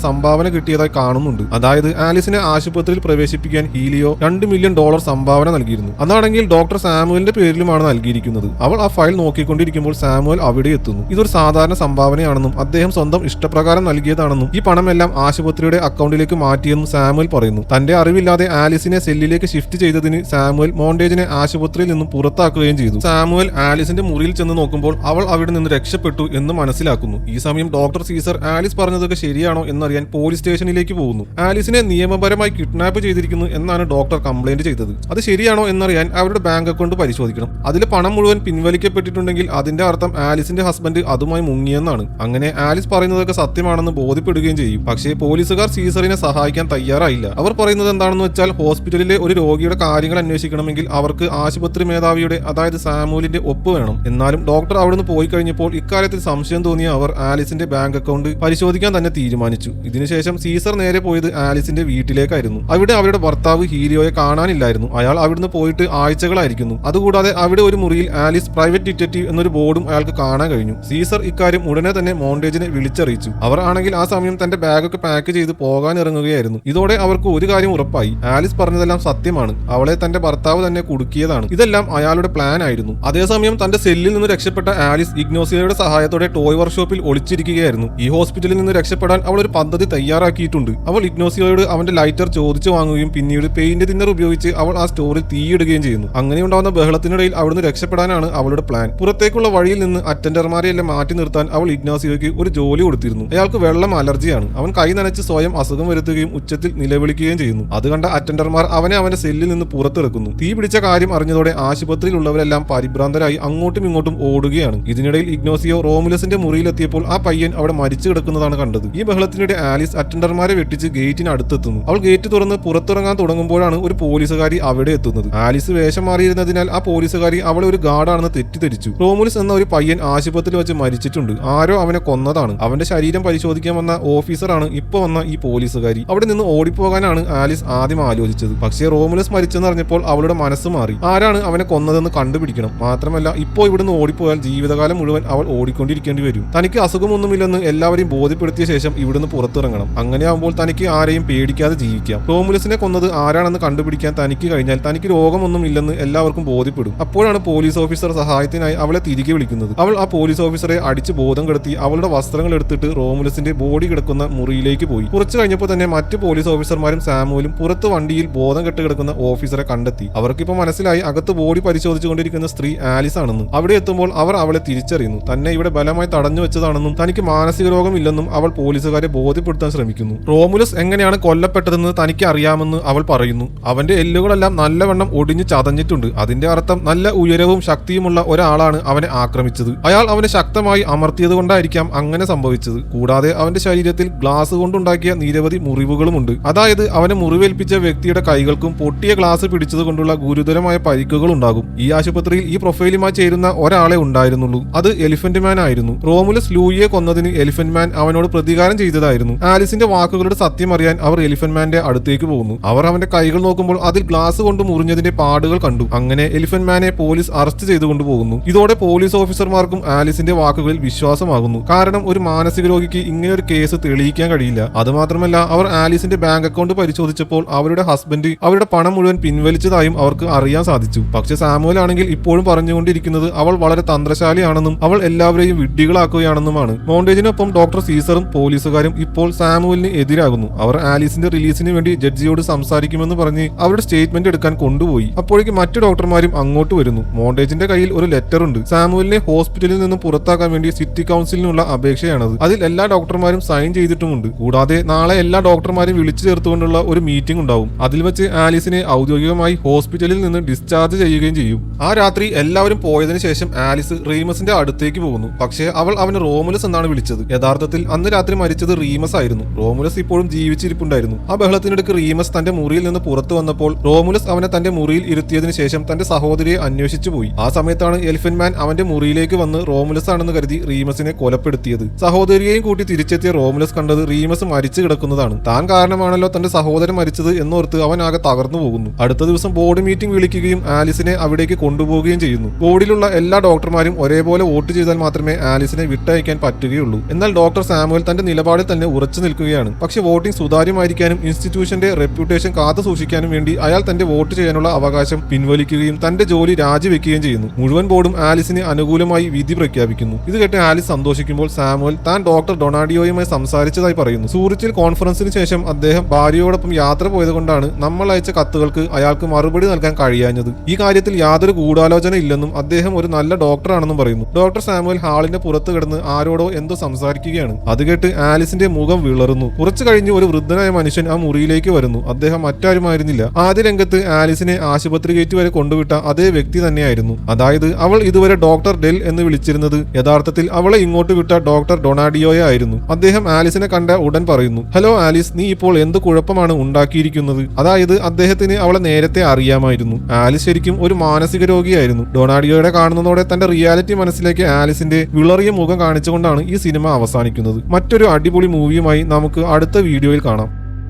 S1: സംഭാവന കിട്ടിയതായി കാണുന്നുണ്ട്. അതായത് ആലിസിനെ ആശുപത്രിയിൽ പ്രവേശിപ്പിക്കാൻ ഹീലിയോ $2 മില്യൺ സംഭാവന നൽകിയിരുന്നു. അതാണെങ്കിൽ ഡോക്ടർ സാമുവലിന്റെ പേരിലുമാണ് നൽകിയിരിക്കുന്നത്. അവൾ ആ ഫയൽ നോക്കിക്കൊണ്ടിരിക്കുമ്പോൾ സാമുവൽ അവിടെ എത്തുന്നു. ഇതൊരു സാധാരണ സംഭാവനയാണെന്നും അദ്ദേഹം സ്വന്തം ഇഷ്ടപ്രകാരം നൽകിയതാണെന്നും ഈ പണമെല്ലാം ആശുപത്രിയുടെ അക്കൗണ്ടിലേക്ക് മാറ്റിയെന്നും സാമുവൽ പറയുന്നു. തന്റെ അറിവില്ലാതെ ആലിസിനെ സെല്ലിലേക്ക് ഷിഫ്റ്റ് ചെയ്തതിന് സാമുവൽ മോണ്ടേജിനെ ആശുപത്രിയിൽ നിന്നും പുറത്താക്കുകയും ചെയ്തു. സാമുവൽ ആലിസിന്റെ മുറിയിൽ ചെന്ന് നോക്കുമ്പോൾ അവൾ അവിടെ നിന്ന് രക്ഷപ്പെട്ടു എന്ന് മനസ്സിലാക്കുന്നു. ഈ സമയം ഡോക്ടർ സീസർ ആലിസ് പറഞ്ഞതൊക്കെ ശരിയാണോ എന്നറിയാൻ പോലീസ് സ്റ്റേഷനിലേക്ക് പോകുന്നു. ആലിസിനെ നിയമപരമായി കിഡ്നാപ്പ് ചെയ്തിരിക്കുന്നു എന്നാണ് ഡോക്ടർ കംപ്ലൈന്റ് ചെയ്തത്. അത് ശരിയാണോ എന്നറിയാൻ അവരുടെ ബാങ്ക് അക്കൗണ്ട് പരിശോധിക്കണം. അതിലെ പണം മുഴുവൻ പിൻവലിക്കപ്പെട്ടിട്ടുണ്ടെങ്കിൽ അതിന്റെ അർത്ഥം ആലിസിന്റെ ഹസ്ബൻഡ് അതുമായി മുങ്ങിയെന്നാണ്. അങ്ങനെ ആലിസ് പറയുന്നതൊക്കെ സത്യമാണെന്ന് ബോധ്യപ്പെടുകയും ചെയ്യും. പക്ഷേ പോലീസുകാർ സീസറിനെ സഹായിക്കാൻ തയ്യാറായില്ല. അവർ പറയുന്നത് എന്താണെന്ന് വെച്ചാൽ ഹോസ്പിറ്റലിലെ ഒരു രോഗിയുടെ കാര്യങ്ങൾ അന്വേഷിക്കണമെങ്കിൽ അവർക്ക് ആശുപത്രി മേധാവിയുടെ അതായത് സാമുവലിന്റെ ഒപ്പ് വേണം. എന്നാലും ഡോക്ടർ അവിടുന്ന് പോയി കഴിഞ്ഞപ്പോൾ ഇക്കാര്യത്തിൽ സംശയം തോന്നിയ അവർ ആലിസിന്റെ ബാങ്ക് അക്കൗണ്ട് പരിശോധിക്കാൻ തന്നെ തീരുമാനിച്ചു. ഇതിനുശേഷം സീസർ നേരെ പോയത് ആലിസിന്റെ വീട്ടിലേക്കായിരുന്നു. അവിടെ അവരുടെ ഭർത്താവ് ഹീലിയോയെ കാണാനില്ലായിരുന്നു. അയാൾ അവിടുന്ന് പോയിട്ട് ആഴ്ചകളായിരിക്കുന്നു. അതുകൂടാതെ അവിടെ ഒരു മുറിയിൽ ആലിസ് പ്രൈവറ്റ് ഡിറ്റക്റ്റീവ് എന്നൊരു ബോർഡും അയാൾക്ക് കാണാൻ കഴിഞ്ഞു. സീസർ ഇക്കാര്യം ഉടനെ തന്നെ മോണ്ടേജിനെ വിളിച്ചറിയിച്ചു. അവർ ആണെങ്കിൽ ആ സമയം തന്റെ ബാഗൊക്കെ പാക്ക് ചെയ്ത് പോകാൻ ഇറങ്ങുകയായിരുന്നു. ഇതോടെ അവർക്ക് ഒരു കാര്യം ഉറപ്പായി, ആലിസ് പറഞ്ഞതെല്ലാം സത്യമാണ്. അവളെ തന്റെ ഭർത്താവ് തന്നെ കുടുക്കിയതാണ്. ഇതെല്ലാം അയാളുടെ പ്ലാൻ ആയിരുന്നു. അതേസമയം തന്റെ സെല്ലിൽ നിന്ന് രക്ഷപ്പെട്ട ആലിസ് ഇഗ്നോസിയോയുടെ സഹായത്തോടെ ടോയ് വർക്ക്ഷോപ്പിൽ ഒളിച്ചിരിക്കുകയായിരുന്നു. ഈ ഹോസ്പിറ്റലിൽ നിന്ന് രക്ഷപ്പെടാൻ അവൾ ഒരു പദ്ധതി തയ്യാറാക്കിയിട്ടുണ്ട്. അവൾ ഇഗ്നോസിയോയോട് അവന്റെ ലൈറ്റർ ചോദിച്ചു വാങ്ങുകയും പിന്നീട് പെയിന്റ് തിന്നർ ഉപയോഗിച്ച് അവൾ ആ സ്റ്റോറിൽ തീയിടുകയും ചെയ്യുന്നു. അങ്ങനെയുണ്ടാവുന്ന ബഹളത്തിനിടയിൽ അവിടുന്ന് രക്ഷപ്പെടാനാണ് അവളുടെ പ്ലാൻ. പുറത്തേക്കുള്ള വഴിയിൽ നിന്ന് അറ്റൻഡർമാരെയെല്ലാം മാറ്റി നിർത്താൻ അവൾ ഇഗ്നോസിയോയ്ക്ക് ഒരു ജോലി കൊടുത്തിരുന്നു. അയാൾക്ക് വെള്ളം അലർജിയാണ്. അവൻ കൈ നനച്ച് സ്വയം അസുഖം വരുത്തുകയും ഉച്ചത്തിൽ നിലവിളിക്കുകയും ചെയ്യുന്നു. അത് കണ്ട അറ്റൻഡർമാർ അവന്റെ സെല്ലിൽ നിന്ന് പുറത്തിറക്കുന്നു. തീ പിടിച്ച കാര്യം അറിഞ്ഞതോടെ ആശുപത്രിയിലുള്ളവരെല്ലാം പരിഭ്രാന്തരായി അങ്ങോട്ടും ഇങ്ങോട്ടും ഓടുകയാണ്. ഇതിനിടയിൽ ഇഗ്നോസിയോ റോമുലസിന്റെ മുറിയിലെത്തിയപ്പോൾ ആ പയ്യൻ അവിടെ മരിച്ചു കിടക്കുന്നതാണ് കണ്ടത്. ഈ ബഹളത്തിനിടെ ആലിസ് അറ്റൻഡർമാരെ വെട്ടിച്ച് ഗേറ്റിന് അടുത്തെത്തുന്നു. അവൾ ഗേറ്റ് തുറന്ന് പുറത്തിറങ്ങാൻ തുടങ്ങുമ്പോഴാണ് ഒരു പോലീസുകാരി അവിടെ എത്തുന്നത്. ആലിസ് വേഷം മാറിയിരുന്നതിനാൽ ആ പോലീസുകാരി അവളെ ഒരു ഗാർഡാണെന്ന് തെറ്റിദ്ധരിച്ചു. റോമുലസ് എന്ന ഒരു പയ്യൻ ആശുപത്രിയിൽ വെച്ച് മരിച്ചിട്ടുണ്ട്. ആരോ അവനെ കൊന്നതാണ്. അവന്റെ ശരീരം പരിശോധിക്കാൻ വന്ന ഓഫീസറാണ് ഇപ്പൊ വന്ന ഈ പോലീസുകാരി. അവിടെ നിന്ന് ഓടിപ്പോകാനാണ് ആലിസ് ആദ്യം ആലോചിച്ചത്. പക്ഷേ റോമുലസ് മരിച്ചെന്ന് അറിഞ്ഞപ്പോൾ അവളുടെ മനസ്സ് മാറി. ആരാണ് അവനെ കൊന്നതെന്ന് കണ്ടുപിടിക്കണം. മാത്രമല്ല ഇപ്പോൾ ഇവിടുന്ന് ഓടിപ്പോയാൽ ജീവിതകാലം മുഴുവൻ അവൾ ഓടിക്കൊണ്ടിരിക്കേണ്ടി വരും. തനിക്ക് അസുഖമൊന്നുമില്ലെന്ന് എല്ലാവരെയും ബോധ്യപ്പെടുത്തിയ ശേഷം ഇവിടുന്ന് പുറത്തിറങ്ങണം. അങ്ങനെയാവുമ്പോൾ തനിക്ക് ആരെയും പേടിക്കാതെ ജീവിക്കാം. റോമുലസിനെ കൊന്നത് ആരാണെന്ന് കണ്ടുപിടിക്കാൻ തനിക്ക് കഴിഞ്ഞാൽ തനിക്ക് രോഗമൊന്നും ഇല്ലെന്ന് എല്ലാവർക്കും ബോധ്യപ്പെടും. അപ്പോഴാണ് പോലീസ് ഓഫീസർ സഹായത്തിനായി അവളെ തിരികെ വിളിക്കുന്നത്. അവൾ ആ പോലീസ് ഓഫീസറെ അടിച്ച് ബോധം കെടുത്തി അവളുടെ വസ്ത്രങ്ങൾ എടുത്തിട്ട് റോമുലസിന്റെ ബോഡി കിടക്കുന്ന മുറിയിലേക്ക് പോയി. കുറച്ചു കഴിഞ്ഞപ്പോൾ തന്നെ മറ്റ് പോലീസ് ഓഫീസർമാരും സാമുവലും പുറത്ത് വണ്ടിയിൽ ബോധം കെട്ട് കിടക്കുന്ന ഓഫീസറെ കണ്ടെത്തി. അവർക്കിപ്പോൾ മനസ്സിലായി അകത്ത് ബോഡി പരിശോധിച്ചുകൊണ്ടിരിക്കുന്ന സ്ത്രീ ആലിസ് ആണെന്നും. അവിടെ എത്തുമ്പോൾ അവർ അവളെ തിരിച്ചറിയുന്നു. തന്നെ ഇവിടെ ബലമായി തടഞ്ഞു വെച്ചതാണെന്നും തനിക്ക് മാനസിക രോഗമില്ലെന്നും അവൾ പോലീസുകാരെ ബോധ്യപ്പെടുത്താൻ ശ്രമിക്കുന്നു. റോമുലസ് എങ്ങനെയാണ് കൊല്ലപ്പെട്ടതെന്ന് തനിക്ക് അറിയാമെന്ന് അവൾ പറയുന്നു. അവന്റെ എല്ലുകളെല്ലാം നല്ലവണ്ണം ഒടിഞ്ഞു ചതഞ്ഞിട്ടുണ്ട്. അതിന്റെ അർത്ഥം നല്ല ഉയരവും ശക്തിയുമുള്ള ഒരാളാണ് അവനെ ആക്രമിച്ചത്. അയാൾ അവനെ ശക്തമായി അമർത്തിയത് കൊണ്ടായിരിക്കാം അങ്ങനെ സംഭവിച്ചത്. കൂടാതെ അവന്റെ ശരീരത്തിൽ ഗ്ലാസ് കൊണ്ടുണ്ടാക്കിയ നിരവധി മുറിവുകളുമുണ്ട്. അതായത് അവനെ മുറിവേൽപ്പിച്ച വ്യക്തിയുടെ കൈകൾക്കും പൊട്ടിയ ഗ്ലാസ് പിടിച്ചത് കൊണ്ടുള്ള ഗുരുതരമായ പരിക്കുകൾ ഉണ്ടാകും. ഈ ആശുപത്രിയിൽ ഈ പ്രൊഫൈലുമായി ചേരുന്ന ഒരാളെ ഉണ്ടായിരുന്നുള്ളൂ. അത് എലിഫന്റ് മാൻ ആയിരുന്നു. റോമുലസ് ലൂയിയെ കൊന്നതിന് എലിഫന്റ് മാൻ അവനോട് പ്രതികാരം ചെയ്തതായിരുന്നു. ആലിസിന്റെ വാക്കുകളുടെ സത്യം അറിയാൻ അവർ എലിഫന്റ് മാന്റെ അടുത്തേക്ക് പോകുന്നു. അവർ അവന്റെ കൈകൾ നോക്കുമ്പോൾ അതിൽ ഗ്ലാസ് കൊണ്ട് മുറിഞ്ഞതിന്റെ പാടുകൾ കണ്ടു. അങ്ങനെ എലിഫന്റ് മാനെ പോലീസ് അറസ്റ്റ് ചെയ്തുകൊണ്ടു പോകുന്നു. ഇതോടെ പോലീസ് ഓഫീസർമാർക്കും ആലിസിന്റെ വാക്കുകളിൽ വിശ്വാസമാകുന്നു. കാരണം ഒരു മാനസിക രോഗിക്ക് ഇങ്ങനെ ഒരു കേസ് തെളിയിക്കാൻ കഴിയില്ല. അതുമാത്രമല്ല അവർ ആലിസിന്റെ ബാങ്ക് അക്കൗണ്ട് പരിശോധിച്ചപ്പോൾ അവരുടെ ഹസ്ബൻഡ് അവരുടെ പണം മുഴുവൻ പിൻവലിച്ചതായും അവർക്ക് അറിയാൻ സാധിച്ചു. പക്ഷെ സാമുവൽ ആണെങ്കിൽ ഇപ്പോഴും പറഞ്ഞുകൊണ്ടിരിക്കുന്നത് അവൾ വളരെ തന്ത്രശാലിയാണെന്നും അവൾ എല്ലാവരെയും വിഡ്ഢികളാക്കുകയാണെന്നുമാണ്. മോണ്ടേജിനൊപ്പം ഡോക്ടർ സീസറും പോലീസുകാരും ഇപ്പോൾ സാമുവലിന് എതിരാകുന്നു. അവർ ആലിസിന്റെ റിലീസിന് വേണ്ടി ജഡ്ജിയോട് സംസാരിക്കുമെന്ന് പറഞ്ഞ് അവരുടെ സ്റ്റേറ്റ്മെന്റ് എടുക്കാൻ കൊണ്ടുപോയി. അപ്പോഴേക്ക് മറ്റു ഡോക്ടർമാരും അങ്ങോട്ട് വരുന്നു. മോണ്ടേജിന്റെ കയ്യിൽ ഒരു ലെറ്റർ ഉണ്ട്. സാമുവലിനെ ഹോസ്പിറ്റലിൽ നിന്ന് പുറത്താക്കാൻ വേണ്ടി സിറ്റി കൗൺസിലിനുള്ള അപേക്ഷയാണത്. അതിൽ എല്ലാ ഡോക്ടർമാരും സൈൻ ചെയ്തിട്ടുമുണ്ട്. കൂടാതെ നാളെ എല്ലാ ഡോക്ടർമാരും വിളിച്ചു ചേർത്തുകൊണ്ടുള്ള ഒരു മീറ്റിംഗ് ഉണ്ടാവും. അതിൽ വെച്ച് ആലിസിനെ ഔദ്യോഗികമായി ഹോസ്പിറ്റലിൽ നിന്ന് ഡിസ്ചാർജ് ചെയ്യുകയും ചെയ്യും. ആ രാത്രി എല്ലാവരും പോയതിനു ശേഷം ആലിസ് റീമസിന്റെ അടുത്തേക്ക് പോകുന്നു. പക്ഷേ അവൾ അവന് റോമുലസ് എന്നാണ് വിളിച്ചത്. യഥാർത്ഥത്തിൽ അന്ന് രാത്രി മരിച്ചത് റീമസ് ആയിരുന്നു. റോമുലസ് ഇപ്പോഴും ജീവിച്ചിരിപ്പുണ്ടായിരുന്നു. ആ ബഹളത്തിനിടയ്ക്ക് റീമസ് തന്റെ മുറിയിൽ നിന്ന് പുറത്തു വന്നപ്പോൾ റോമുലസ് അവനെ തന്റെ മുറിയിൽ ഇരുത്തിയതിനു ശേഷം തന്റെ സഹോദരിയെ അന്വേഷിച്ചു പോയി. ആ സമയത്താണ് എലിഫന്റ് മാൻ അവന്റെ മുറിയിലേക്ക് വന്ന് റോമുലസ് ആണെന്ന് കരുതി റീമസിനെ കൊലപ്പെടുത്തിയത്. സഹോദരിയെയും കൂട്ടി തിരിച്ചെത്തിയ റോമുലസ് കണ്ടത് റീമസ് മരിച്ചു കിടക്കുന്നതാണ്. താൻ കാരണമാണല്ലോ തന്റെ സഹോദരൻ മരിച്ചത് എന്നോർത്ത് അവൻ ആകെ തകർന്നു പോകുന്നു. അടുത്ത ദിവസം ബോർഡ് മീറ്റിംഗ് വിളിക്കുകയും ആലിസിനെ അവിടേക്ക് കൊണ്ടുപോവുകയും ചെയ്യുന്നു. ബോർഡിലുള്ള എല്ലാ ഡോക്ടർമാരും ഒരേപോലെ വോട്ട് ചെയ്താൽ മാത്രമേ ആലിസിനെ വിട്ടയക്കാൻ പറ്റുകയുള്ളൂ. എന്നാൽ ഡോക്ടർ സാമുവൽ തന്റെ നിലപാടിൽ തന്നെ ഉറച്ചു നിൽക്കുകയാണ്. പക്ഷേ വോട്ടിംഗ് സുതാര്യമായിരിക്കാനും ഇൻസ്റ്റിറ്റ്യൂഷന്റെ റെപ്യൂട്ടേഷൻ കാത്തു സൂക്ഷിക്കാനും വേണ്ടി അയാൾ തന്റെ വോട്ട് ചെയ്യാനുള്ള അവകാശം പിൻവലിക്കുകയും തന്റെ ജോലി രാജിവെക്കുകയും ചെയ്യുന്നു. മുഴുവൻ ബോർഡും ആലിസിന് അനുകൂലമായി വിധി പ്രഖ്യാപിക്കുന്നു. ഇത് കേട്ട് ആലിസ് സന്തോഷിക്കുമ്പോൾ സാമുവൽ താൻ ഡോക്ടർ ഡൊണാഡിയോയുമായി സംസാരിച്ചതായി പറയുന്നു. സൂറിച്ചിൽ കോൺഫറൻസിന് ശേഷം അദ്ദേഹം ഭാര്യയോടൊപ്പം യാത്ര പോയതുകൊണ്ടാണ് നമ്മൾ അയച്ച കത്തുകൾക്ക് അയാൾക്ക് മറുപടി നൽകാൻ കഴിയാഞ്ഞത്. ഈ കാര്യത്തിൽ യാതൊരു ഗൂഢാലോചന ഇല്ലെന്നും അദ്ദേഹം ഒരു നല്ല ഡോക്ടറാണെന്നും പറയുന്നു. ഡോക്ടർ സാമുവൽ ഹാളിന്റെ പുറത്ത് കിടന്ന് ആരോടോ എന്തോ സംസാരിക്കുകയാണ്. അത് കേട്ട് ആലിസിന്റെ മുഖം വിളറുന്നു. കുറച്ചു കഴിഞ്ഞ് ഒരു വൃദ്ധനായ മനുഷ്യൻ ആ മുറിയിലേക്ക് വരുന്നു. അദ്ദേഹം മറ്റാരുമായിരുന്നില്ല. ആദ്യ രംഗത്ത് ആലിസിനെ ആശുപത്രി ഗേറ്റ് വരെ കൊണ്ടുവിട്ട അതേ വ്യക്തി തന്നെയായിരുന്നു. അതായത് അവൾ ഇതുവരെ ഡോക്ടർ ഡെൽ എന്ന് വിളിച്ചിരുന്നത് യഥാർത്ഥത്തിൽ അവളെ ഇങ്ങോട്ട് വിട്ട ഡോക്ടർ ഡൊണാഡിയോയെ ആയിരുന്നു. അദ്ദേഹം ആലിസിനെ കണ്ട ഉടൻ പറയുന്നു, ഹലോ ആലിസ്, നീ ഇപ്പോൾ എന്ത് കുഴപ്പമാണ് ഉണ്ടാക്കിയിരിക്കുന്നത്? അതായത് അദ്ദേഹത്തിന് അവളെ നേരത്തെ അറിയാമായിരുന്നു. ആലിസ് ശരിക്കും ഒരു മാനസിക രോഗിയായിരുന്നു. ഡൊണാഡിയോയുടെ കാണുന്നതോടെ തന്റെ റിയാലിറ്റി മനസ്സിലേക്ക് ആലിസിന്റെ വിളറിയ മുഖം കാണിച്ചുകൊണ്ടാണ് ഈ സിനിമ അവസാനിക്കുന്നത്. മറ്റൊരു അടിപൊളി മൂവിയുമായി നമുക്ക് അടുത്ത വീഡിയോയിൽ കാണാം.